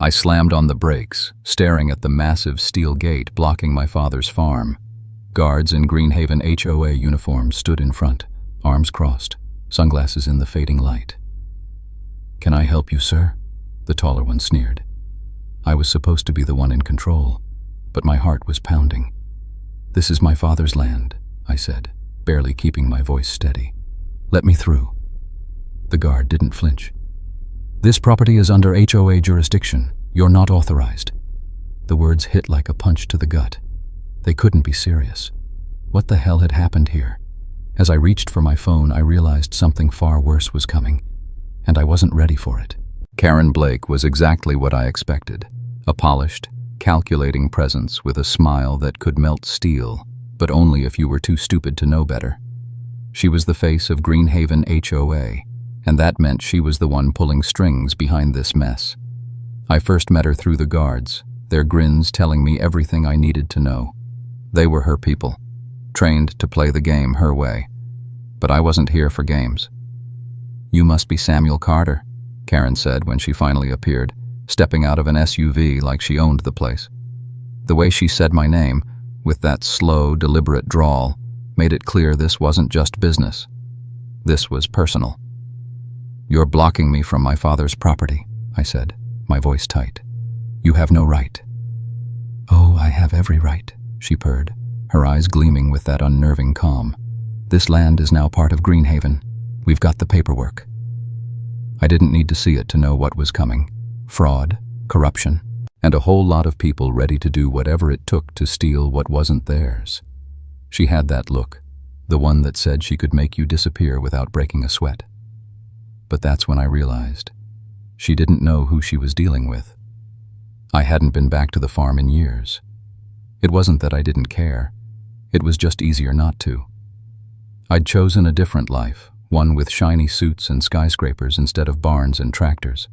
I slammed on the brakes, staring at the massive steel gate blocking my father's farm. Guards in Greenhaven HOA uniforms stood in front, arms crossed, sunglasses in the fading light. "Can I help you, sir?" the taller one sneered. I was supposed to be the one in control, but my heart was pounding. "This is my father's land," I said, barely keeping my voice steady. "Let me through." The guard didn't flinch. "This property is under HOA jurisdiction. You're not authorized." The words hit like a punch to the gut. They couldn't be serious. What the hell had happened here? As I reached for my phone, I realized something far worse was coming, and I wasn't ready for it. Karen Blake was exactly what I expected. A polished, calculating presence with a smile that could melt steel, but only if you were too stupid to know better. She was the face of Greenhaven HOA, and that meant she was the one pulling strings behind this mess. I first met her through the guards, their grins telling me everything I needed to know. They were her people, trained to play the game her way. But I wasn't here for games. "You must be Samuel Carter," Karen said when she finally appeared, stepping out of an SUV like she owned the place. The way she said my name, with that slow, deliberate drawl, made it clear this wasn't just business. This was personal. "You're blocking me from my father's property," I said, my voice tight. "You have no right." "Oh, I have every right," she purred, her eyes gleaming with that unnerving calm. "This land is now part of Greenhaven. We've got the paperwork." I didn't need to see it to know what was coming. Fraud, corruption, and a whole lot of people ready to do whatever it took to steal what wasn't theirs. She had that look, the one that said she could make you disappear without breaking a sweat. But that's when I realized she didn't know who she was dealing with. I hadn't been back to the farm in years. It wasn't that I didn't care. It was just easier not to. I'd chosen a different life, one with shiny suits and skyscrapers instead of barns and tractors.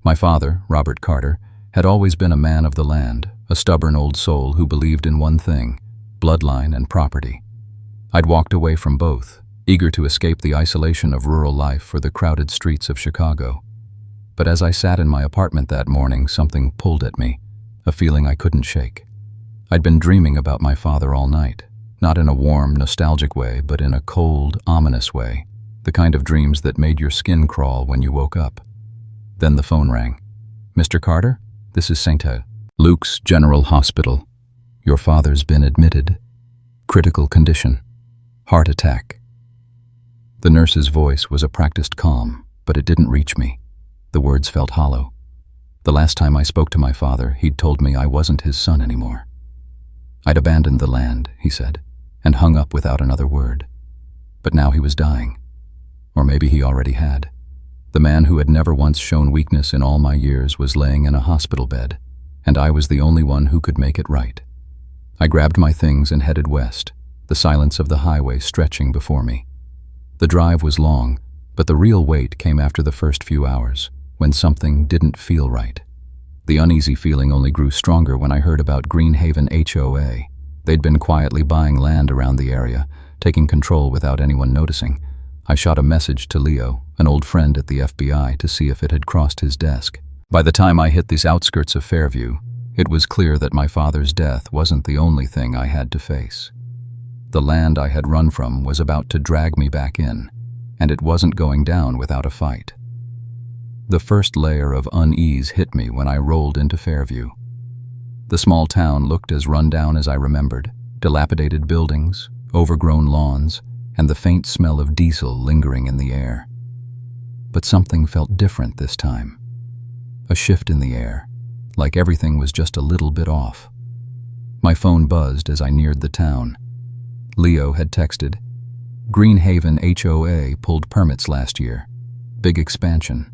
My father, Robert Carter, had always been a man of the land, a stubborn old soul who believed in one thing: bloodline and property. I'd walked away from both, eager to escape the isolation of rural life for the crowded streets of Chicago. But as I sat in my apartment that morning, something pulled at me, a feeling I couldn't shake. I'd been dreaming about my father all night, not in a warm, nostalgic way, but in a cold, ominous way, the kind of dreams that made your skin crawl when you woke up. Then the phone rang. "Mr. Carter, this is St. Luke's General Hospital. Your father's been admitted. Critical condition. Heart attack." The nurse's voice was a practiced calm, but it didn't reach me. The words felt hollow. The last time I spoke to my father, he'd told me I wasn't his son anymore. I'd abandoned the land, he said, and hung up without another word. But now he was dying. Or maybe he already had. The man who had never once shown weakness in all my years was laying in a hospital bed, and I was the only one who could make it right. I grabbed my things and headed west, the silence of the highway stretching before me. The drive was long, but the real weight came after the first few hours, when something didn't feel right. The uneasy feeling only grew stronger when I heard about Greenhaven HOA. They'd been quietly buying land around the area, taking control without anyone noticing. I shot a message to Leo, an old friend at the FBI, to see if it had crossed his desk. By the time I hit the outskirts of Fairview, it was clear that my father's death wasn't the only thing I had to face. The land I had run from was about to drag me back in, and it wasn't going down without a fight. The first layer of unease hit me when I rolled into Fairview. The small town looked as run down as I remembered: dilapidated buildings, overgrown lawns, and the faint smell of diesel lingering in the air. But something felt different this time. A shift in the air, like everything was just a little bit off. My phone buzzed as I neared the town. Leo had texted, "Greenhaven HOA pulled permits last year. Big expansion.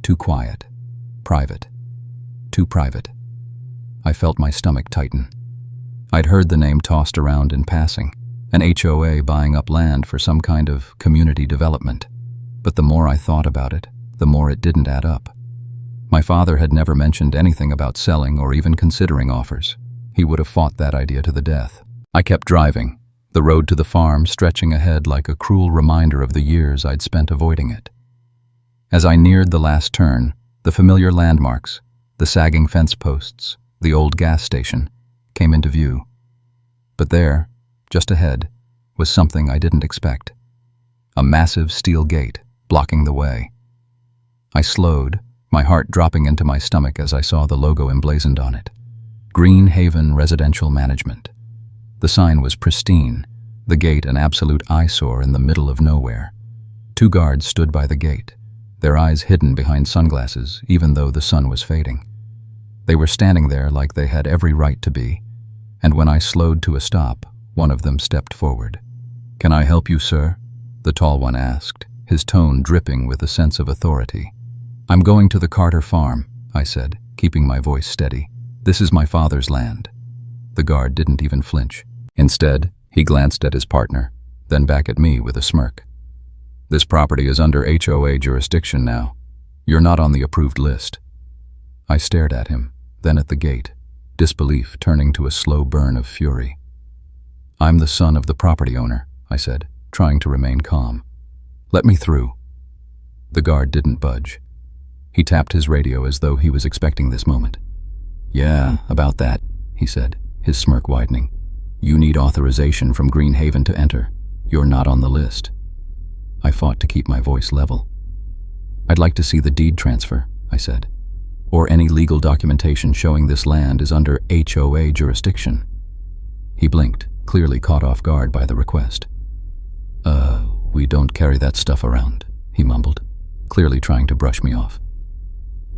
Too quiet. Private. Too private." I felt my stomach tighten. I'd heard the name tossed around in passing, an HOA buying up land for some kind of community development. But the more I thought about it, the more it didn't add up. My father had never mentioned anything about selling or even considering offers. He would have fought that idea to the death. I kept driving, the road to the farm stretching ahead like a cruel reminder of the years I'd spent avoiding it. As I neared the last turn, the familiar landmarks, The sagging fence posts, the old gas station, came into view. But there, just ahead, was something I didn't expect. A massive steel gate blocking the way. I slowed, my heart dropping into my stomach as I saw the logo emblazoned on it. Green Haven Residential Management. The sign was pristine, the gate an absolute eyesore in the middle of nowhere. 2 guards stood by the gate, their eyes hidden behind sunglasses even though the sun was fading. They were standing there like they had every right to be, and when I slowed to a stop, one of them stepped forward. "Can I help you, sir?" the tall one asked, his tone dripping with a sense of authority. "I'm going to the Carter farm," I said, keeping my voice steady. "This is my father's land." The guard didn't even flinch. Instead, he glanced at his partner, then back at me with a smirk. "This property is under HOA jurisdiction now. You're not on the approved list." I stared at him, then at the gate, disbelief turning to a slow burn of fury. "I'm the son of the property owner," I said, trying to remain calm. "Let me through." The guard didn't budge. He tapped his radio as though he was expecting this moment. "Yeah, about that," he said, his smirk widening. "You need authorization from Green Haven to enter. You're not on the list." I fought to keep my voice level. "I'd like to see the deed transfer," I said, "or any legal documentation showing this land is under HOA jurisdiction." He blinked, clearly caught off guard by the request. We don't carry that stuff around," he mumbled, clearly trying to brush me off.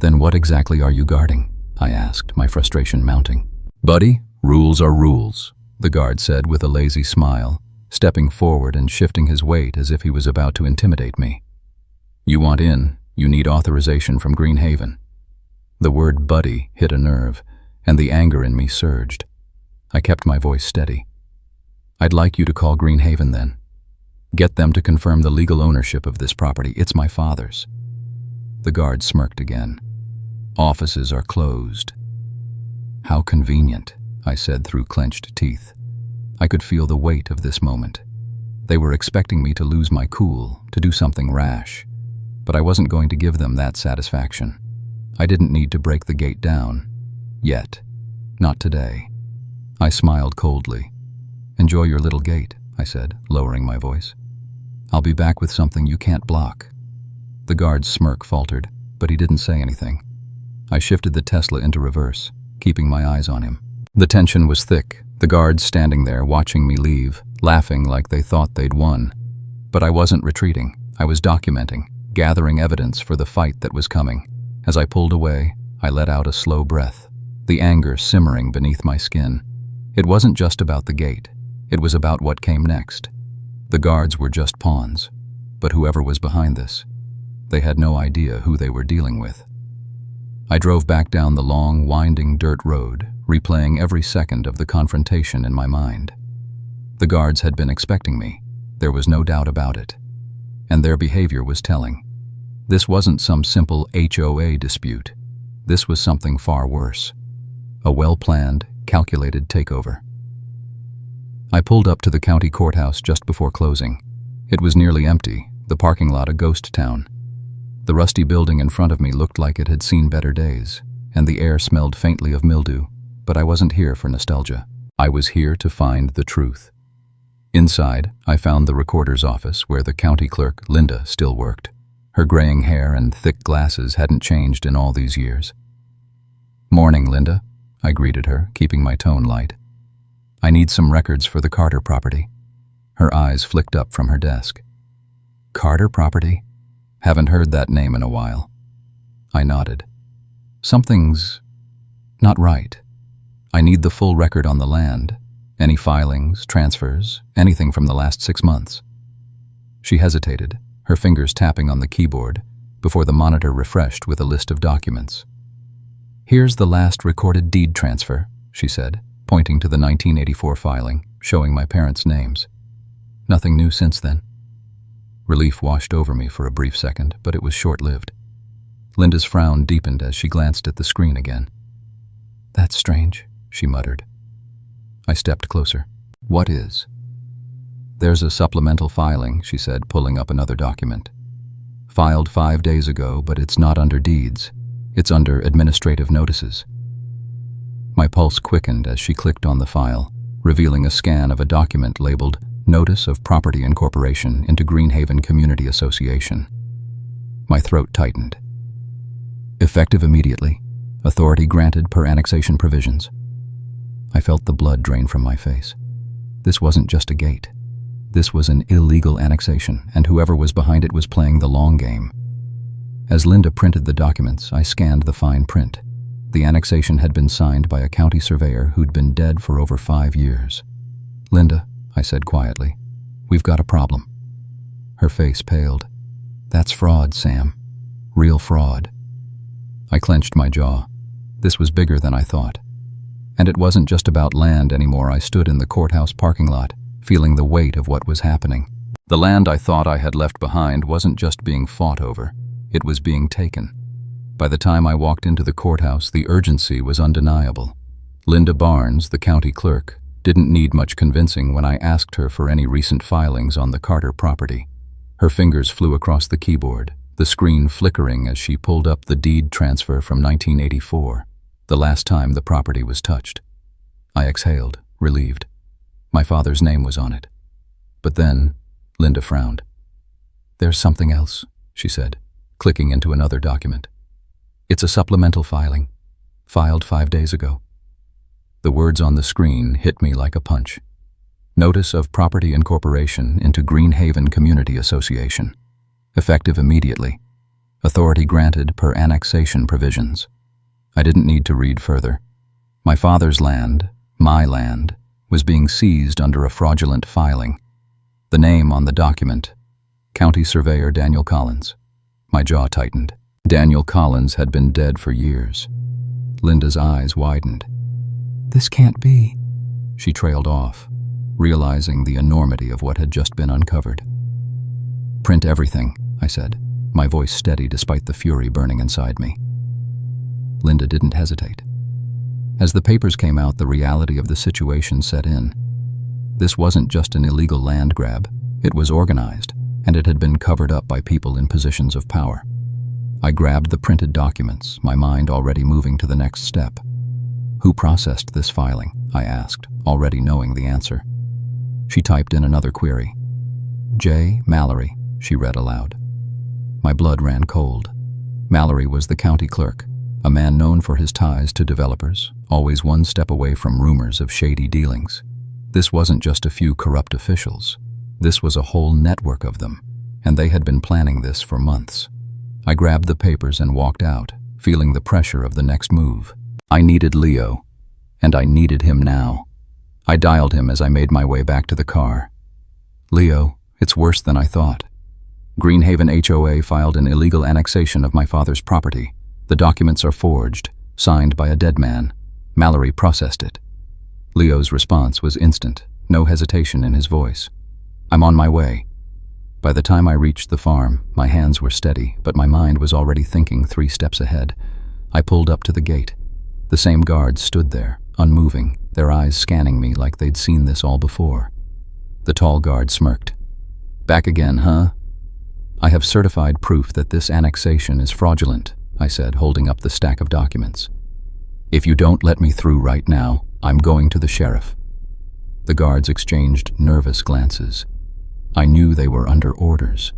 "Then what exactly are you guarding?" I asked, my frustration mounting. "Buddy, rules are rules," the guard said with a lazy smile, stepping forward and shifting his weight as if he was about to intimidate me. "You want in, you need authorization from Green Haven." The word buddy hit a nerve, and the anger in me surged. I kept my voice steady. "I'd like you to call Green Haven then. Get them to confirm the legal ownership of this property. It's my father's." The guard smirked again. "Offices are closed." "How convenient," I said through clenched teeth. I could feel the weight of this moment. They were expecting me to lose my cool, to do something rash, but I wasn't going to give them that satisfaction. I didn't need to break the gate down. Yet. Not today. I smiled coldly. "Enjoy your little gate," I said, lowering my voice. "I'll be back with something you can't block." The guard's smirk faltered, but he didn't say anything. I shifted the Tesla into reverse, keeping my eyes on him. The tension was thick, the guards standing there watching me leave, laughing like they thought they'd won. But I wasn't retreating. I was documenting, gathering evidence for the fight that was coming. As I pulled away, I let out a slow breath, the anger simmering beneath my skin. It wasn't just about the gate. It was about what came next. The guards were just pawns, but whoever was behind this, they had no idea who they were dealing with. I drove back down the long, winding dirt road, replaying every second of the confrontation in my mind. The guards had been expecting me. There was no doubt about it. And their behavior was telling. This wasn't some simple HOA dispute. This was something far worse. A well-planned, calculated takeover. I pulled up to the county courthouse just before closing. It was nearly empty, the parking lot a ghost town. The rusty building in front of me looked like it had seen better days, and the air smelled faintly of mildew, but I wasn't here for nostalgia. I was here to find the truth. Inside, I found the recorder's office where the county clerk, Linda, still worked. Her graying hair and thick glasses hadn't changed in all these years. "Morning, Linda," I greeted her, keeping my tone light. "I need some records for the Carter property." Her eyes flicked up from her desk. "Carter property? Haven't heard that name in a while." I nodded. "Something's not right. I need the full record on the land. Any filings, transfers, anything from the last 6 months." She hesitated, her fingers tapping on the keyboard, before the monitor refreshed with a list of documents. "Here's the last recorded deed transfer," she said, pointing to the 1984 filing, showing my parents' names. "Nothing new since then." Relief washed over me for a brief second, but it was short-lived. Linda's frown deepened as she glanced at the screen again. "That's strange," she muttered. I stepped closer. "What is?" "There's a supplemental filing," she said, pulling up another document. "Filed 5 days ago, but it's not under deeds. It's under administrative notices. My pulse quickened as she clicked on the file, revealing a scan of a document labeled Notice of Property Incorporation into Greenhaven Community Association. My throat tightened. Effective immediately. Authority granted per annexation provisions. I felt the blood drain from my face. This wasn't just a gate. This was an illegal annexation, and whoever was behind it was playing the long game. As Linda printed the documents, I scanned the fine print. The annexation had been signed by a county surveyor who'd been dead for over 5 years. "Linda," I said quietly, "we've got a problem." Her face paled. "That's fraud, Sam. Real fraud." I clenched my jaw. This was bigger than I thought. And it wasn't just about land anymore. I stood in the courthouse parking lot, feeling the weight of what was happening. The land I thought I had left behind wasn't just being fought over. It was being taken. By the time I walked into the courthouse, the urgency was undeniable. Linda Barnes, the county clerk, didn't need much convincing when I asked her for any recent filings on the Carter property. Her fingers flew across the keyboard, the screen flickering as she pulled up the deed transfer from 1984, the last time the property was touched. I exhaled, relieved. My father's name was on it. But then, Linda frowned. "There's something else," she said, clicking into another document. "It's a supplemental filing, filed 5 days ago." The words on the screen hit me like a punch. Notice of Property Incorporation into Greenhaven Community Association. Effective immediately. Authority granted per annexation provisions. I didn't need to read further. My father's land, my land, was being seized under a fraudulent filing. The name on the document, County Surveyor Daniel Collins. My jaw tightened. Daniel Collins had been dead for years. Linda's eyes widened. "This can't be," she trailed off, realizing the enormity of what had just been uncovered. "Print everything," I said, my voice steady despite the fury burning inside me. Linda didn't hesitate. As the papers came out, the reality of the situation set in. This wasn't just an illegal land grab. It was organized, and it had been covered up by people in positions of power. I grabbed the printed documents, my mind already moving to the next step. "Who processed this filing?" I asked, already knowing the answer. She typed in another query. "J. Mallory," she read aloud. My blood ran cold. Mallory was the county clerk, a man known for his ties to developers, always one step away from rumors of shady dealings. This wasn't just a few corrupt officials. This was a whole network of them, and they had been planning this for months. I grabbed the papers and walked out, feeling the pressure of the next move. I needed Leo, and I needed him now. I dialed him as I made my way back to the car. "Leo, it's worse than I thought. Greenhaven HOA filed an illegal annexation of my father's property. The documents are forged, signed by a dead man. Mallory processed it." Leo's response was instant, no hesitation in his voice. "I'm on my way." By the time I reached the farm, my hands were steady, but my mind was already thinking 3 steps ahead. I pulled up to the gate. The same guards stood there, unmoving, their eyes scanning me like they'd seen this all before. The tall guard smirked. "Back again, huh?" "I have certified proof that this annexation is fraudulent," I said, holding up the stack of documents. "If you don't let me through right now, I'm going to the sheriff." The guards exchanged nervous glances. I knew they were under orders.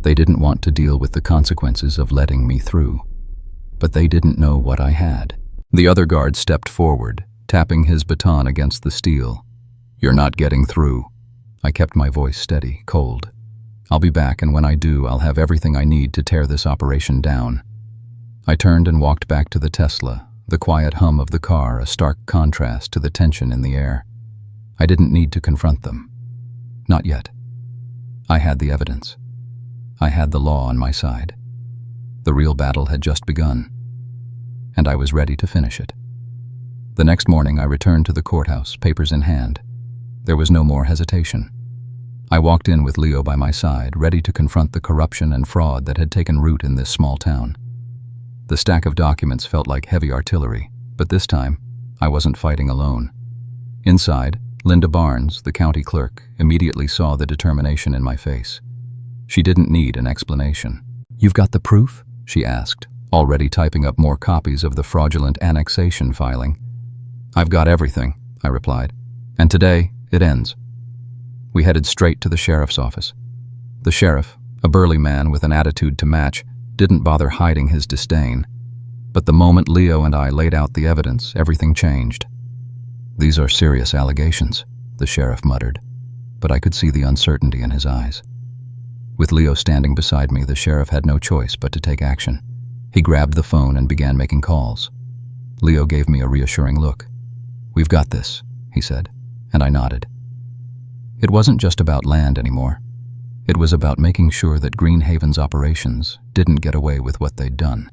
They didn't want to deal with the consequences of letting me through. But they didn't know what I had. The other guard stepped forward, tapping his baton against the steel. "You're not getting through." I kept my voice steady, cold. "I'll be back, and when I do, I'll have everything I need to tear this operation down." I turned and walked back to the Tesla, the quiet hum of the car a stark contrast to the tension in the air. I didn't need to confront them. Not yet. I had the evidence. I had the law on my side. The real battle had just begun, and I was ready to finish it. The next morning I returned to the courthouse, papers in hand. There was no more hesitation. I walked in with Leo by my side, ready to confront the corruption and fraud that had taken root in this small town. The stack of documents felt like heavy artillery, but this time, I wasn't fighting alone. Inside, Linda Barnes, the county clerk, immediately saw the determination in my face. She didn't need an explanation. "You've got the proof?" she asked, already typing up more copies of the fraudulent annexation filing. "I've got everything," I replied, "and today it ends." We headed straight to the sheriff's office. The sheriff, a burly man with an attitude to match, didn't bother hiding his disdain. But the moment Leo and I laid out the evidence, everything changed. "These are serious allegations," the sheriff muttered, but I could see the uncertainty in his eyes. With Leo standing beside me, the sheriff had no choice but to take action. He grabbed the phone and began making calls. Leo gave me a reassuring look. "We've got this," he said, and I nodded. It wasn't just about land anymore. It was about making sure that Greenhaven's operations didn't get away with what they'd done.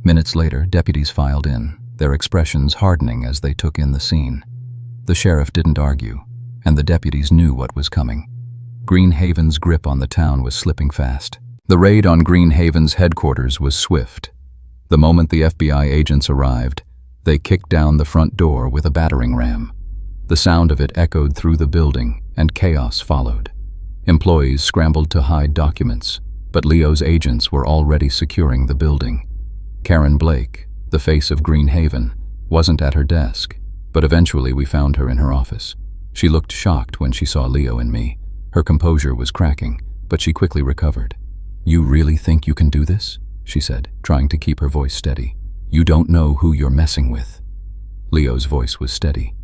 Minutes later, deputies filed in, their expressions hardening as they took in the scene. The sheriff didn't argue, and the deputies knew what was coming. Greenhaven's grip on the town was slipping fast. The raid on Greenhaven's headquarters was swift. The moment the FBI agents arrived, they kicked down the front door with a battering ram. The sound of it echoed through the building, and chaos followed. Employees scrambled to hide documents, but Leo's agents were already securing the building. Karen Blake, the face of Greenhaven, wasn't at her desk, but eventually we found her in her office. She looked shocked when she saw Leo and me. Her composure was cracking, but she quickly recovered. "You really think you can do this?" she said, trying to keep her voice steady. "You don't know who you're messing with." Leo's voice was steady.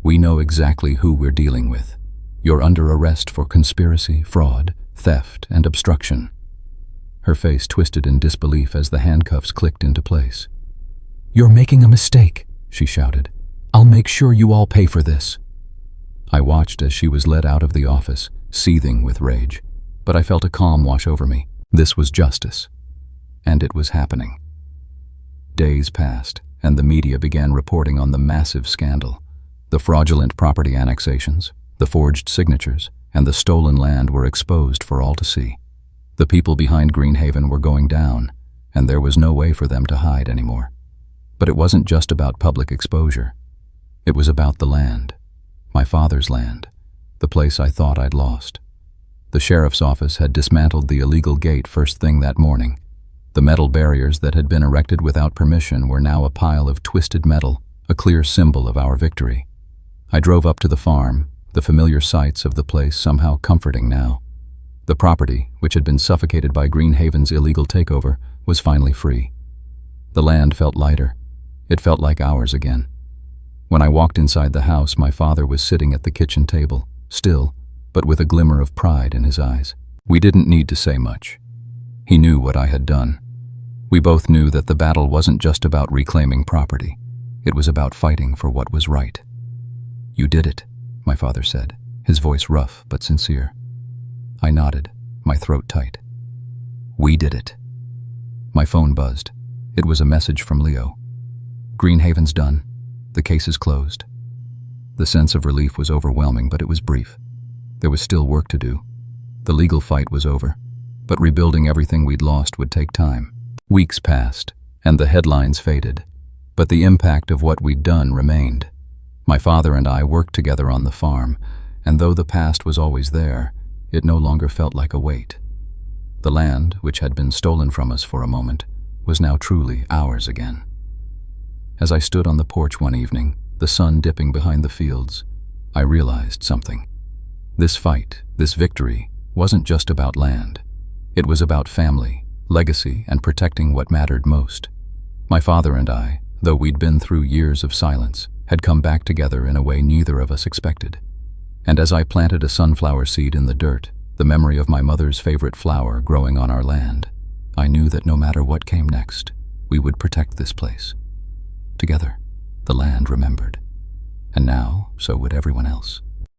"We know exactly who we're dealing with. You're under arrest for conspiracy, fraud, theft, and obstruction." Her face twisted in disbelief as the handcuffs clicked into place. "You're making a mistake," she shouted. "I'll make sure you all pay for this." I watched as she was led out of the office, seething with rage, but I felt a calm wash over me. This was justice, and it was happening. Days passed, and the media began reporting on the massive scandal. The fraudulent property annexations, the forged signatures, and the stolen land were exposed for all to see. The people behind Greenhaven were going down, and there was no way for them to hide anymore. But it wasn't just about public exposure. It was about the land. My father's land, the place I thought I'd lost. The sheriff's office had dismantled the illegal gate first thing that morning. The metal barriers that had been erected without permission were now a pile of twisted metal, a clear symbol of our victory. I drove up to the farm, the familiar sights of the place somehow comforting now. The property, which had been suffocated by Greenhaven's illegal takeover, was finally free. The land felt lighter. It felt like ours again. When I walked inside the house, my father was sitting at the kitchen table, still, but with a glimmer of pride in his eyes. We didn't need to say much. He knew what I had done. We both knew that the battle wasn't just about reclaiming property. It was about fighting for what was right. "You did it," my father said, his voice rough but sincere. I nodded, my throat tight. "We did it." My phone buzzed. It was a message from Leo. "Greenhaven's done. The case is closed." The sense of relief was overwhelming, but it was brief. There was still work to do. The legal fight was over, but rebuilding everything we'd lost would take time. Weeks passed, and the headlines faded, but the impact of what we'd done remained. My father and I worked together on the farm, and though the past was always there, it no longer felt like a weight. The land, which had been stolen from us for a moment, was now truly ours again. As I stood on the porch one evening, the sun dipping behind the fields, I realized something. This fight, this victory, wasn't just about land. It was about family, legacy, and protecting what mattered most. My father and I, though we'd been through years of silence, had come back together in a way neither of us expected. And as I planted a sunflower seed in the dirt, the memory of my mother's favorite flower growing on our land, I knew that no matter what came next, we would protect this place. Together, the land remembered. And now, so would everyone else.